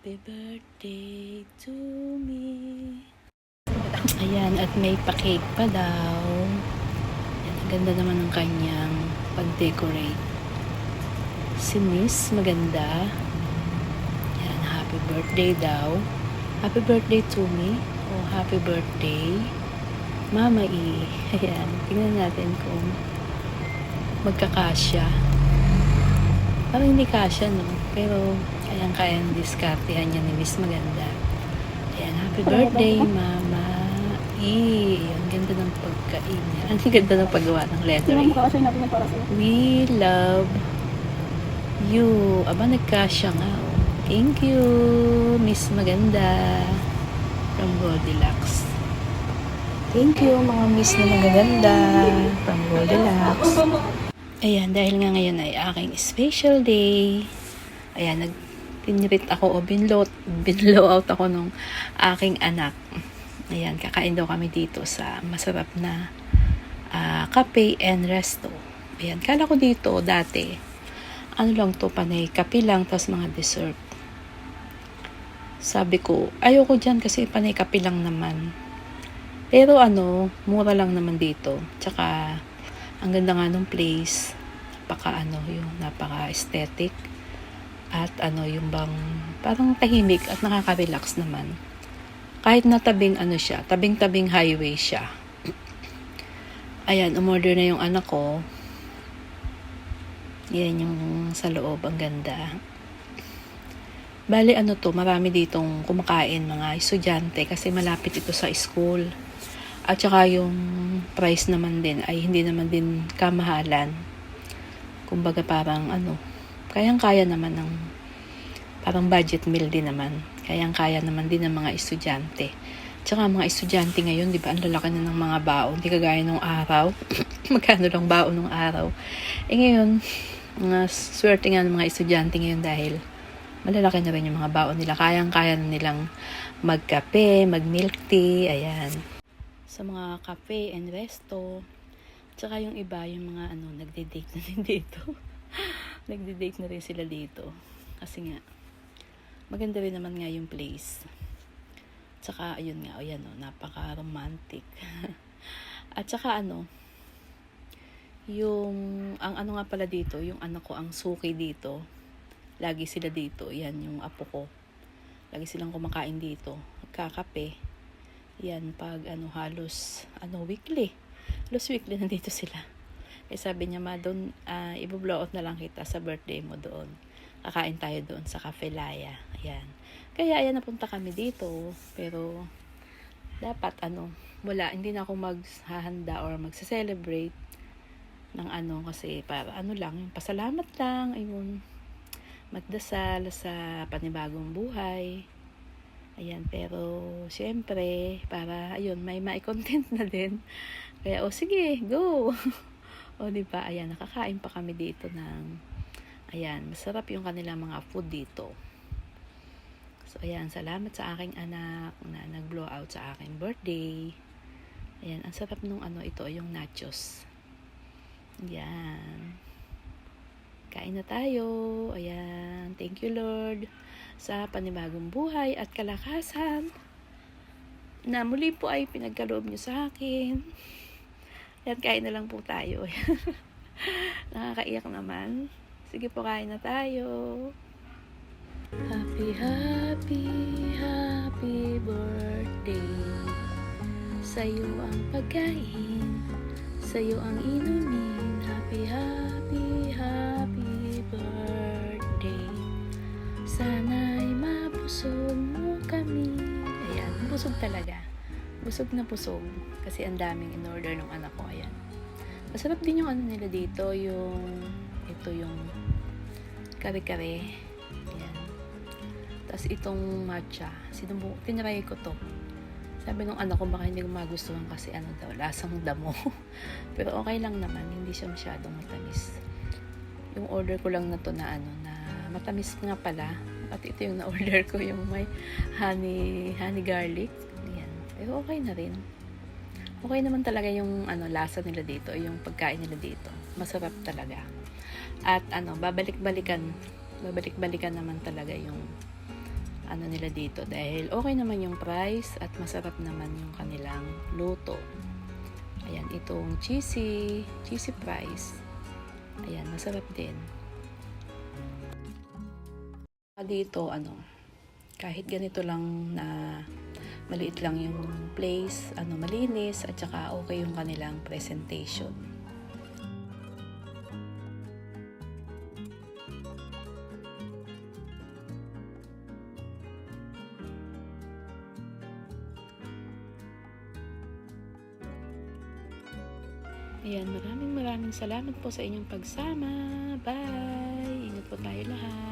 Happy birthday to me. Ayan, at may pa-cake pa daw. Ayan, ang ganda naman ng kanyang pag-decorate. Si Miss, maganda. Ayan, happy birthday daw. Happy birthday to me. O happy birthday, Mama E. Ayan, tingnan natin kung magkakasya. Parang hindi kasya, no? Pero, kayang-kayang diskartehan niya ni Miss Maganda. Ayan, happy birthday, Mama E. Ang ganda ng pagkain niya. Ang ganda ng paggawa ng lettering. We love you. Aba, nagkasya nga. Oh. Thank you, Miss Maganda. From Goldilocks. Thank you, mga Miss na magaganda. From Goldilocks. Ayan, dahil nga ngayon ay aking special day. Ayan, nag-tinrit ako o binlow out ako nung aking anak. Ayan, kakain daw kami dito sa masarap na cafe and resto. Ayan, kala ko dito dati, ano lang to, panay kape lang, tapos mga dessert. Sabi ko, ayoko dyan kasi panay kape lang naman. Pero mura lang naman dito. Tsaka, ang ganda nga ng place. Yung napaka-aesthetic. At yung bang, parang tahimik at nakaka-relax naman. Kahit na tabing siya, tabing-tabing highway siya. Ayan, umorder na yung anak ko. Yan yung sa loob, ang ganda. Bali, marami ditong kumakain mga estudyante kasi malapit ito sa school. At saka yung price naman din ay hindi naman din kamahalan. Kumbaga parang kayang-kaya naman ng parang budget meal din naman. Kayang-kaya naman din ng mga estudyante. Tsaka mga estudyante ngayon, di ba, ang lalaki na ng mga baon. Hindi kagaya nung araw. Magkano lang baon nung araw. Ngayon, mga swerte nga ng mga estudyante ngayon dahil malalaki na rin yung mga baon nila. Kayang-kaya na nilang magkape, mag-milk tea, ayan. Sa mga cafe and resto. Tsaka yung iba, yung mga nagde-date na rin dito. Nagde-date na rin sila dito. Kasi nga, maganda rin naman nga yung place. Tsaka, ayun nga, napaka-romantic. At tsaka ang nga pala dito, yung anak ko, ang suki dito. Lagi sila dito. Yan, yung apo ko. Lagi silang kumakain dito. Nagkakape. Yan, pag halos weekly. Halos weekly nandito sila. Eh sabi niya, ma, doon, i-blow out na lang kita sa birthday mo doon. Kakain tayo doon sa Cafe Laya. Ayan. Kaya ayan, napunta kami dito. Pero, dapat wala, hindi na ako maghahanda or magse-celebrate ng kasi para lang, yung pasalamat lang, ayun, magdasal sa panibagong buhay. Ayan, pero syempre, para may mai-content na din. Kaya sige, go. O di ba? Ayan, nakakain pa kami dito ng masarap yung kanilang mga food dito. So ayan, salamat sa aking anak na nag-blow out sa aking birthday. Ayan, ang sarap nung ito, yung nachos. Ayan. Kain na tayo. Ayan, thank you Lord sa panibagong buhay at kalakasan na muli po ay pinagkaloob niyo sa akin. At kain na lang po tayo. Nakakaiyak naman. Sige po, kain na tayo. Happy, happy, happy birthday. Sa'yo ang pagkain, sa'yo ang inumin. Happy, happy, happy birthday. Sana'y mabusog mo kami. Ayan, busog talaga. Busog na busog. Kasi ang daming in-order ng anak ko. Ayan. Masarap din yung nila dito. Ito yung kare-kare. Ayan. Tapos itong matcha. Tinry ko to. Sabi nung anak ko, baka hindi ko magustuhan kasi lasang damo. Pero okay lang naman. Hindi siya masyadong matamis. Yung order ko lang na to na matamis nga pala. At ito yung na-order ko, yung may honey garlic. Ayan. Pero okay na rin. Okay naman talaga yung lasa nila dito, yung pagkain nila dito. Masarap talaga. At babalik-balikan naman talaga yung ano nila dito dahil okay naman yung price at masarap naman yung kanilang luto. Ayan, itong cheesy fries. Ayan, masarap din. Dito, kahit ganito lang na maliit lang yung place, malinis at saka okay yung kanilang presentation. Ayan, maraming salamat po sa inyong pagsama. Bye! Ingat po tayo lahat.